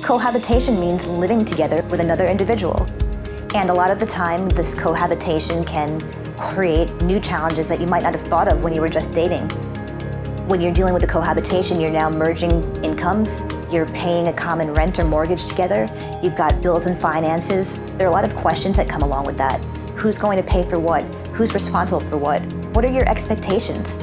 Cohabitation means living together with another individual. And a lot of the time, this cohabitation can create new challenges that you might not have thought of when you were just dating. When you're dealing with a cohabitation, you're now merging incomes, you're paying a common rent or mortgage together, you've got bills and finances. There are a lot of questions that come along with that. Who's going to pay for what? Who's responsible for what? What are your expectations?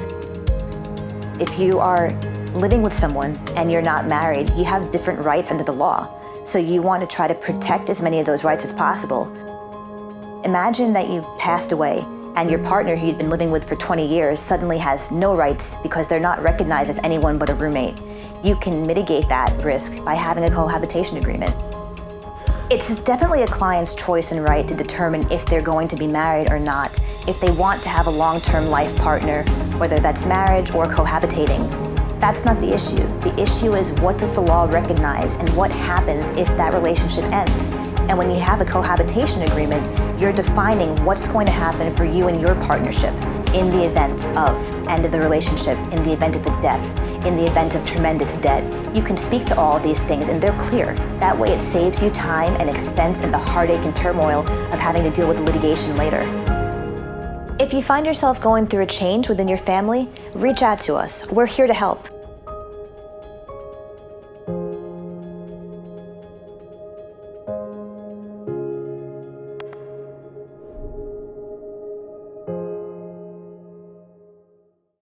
If you are living with someone and you're not married, you have different rights under the law. So you want to try to protect as many of those rights as possible. Imagine that you passed away and your partner who you'd been living with for 20 years suddenly has no rights because they're not recognized as anyone but a roommate. You can mitigate that risk by having a cohabitation agreement. It's definitely a client's choice and right to determine if they're going to be married or not, if they want to have a long-term life partner, whether that's marriage or cohabitating. That's not the issue. The issue is, what does the law recognize and what happens if that relationship ends? And when you have a cohabitation agreement, you're defining what's going to happen for you and your partnership in the event of end of the relationship, in the event of a death, in the event of tremendous debt. You can speak to all of these things and they're clear. That way it saves you time and expense and the heartache and turmoil of having to deal with litigation later. If you find yourself going through a change within your family, reach out to us. We're here to help.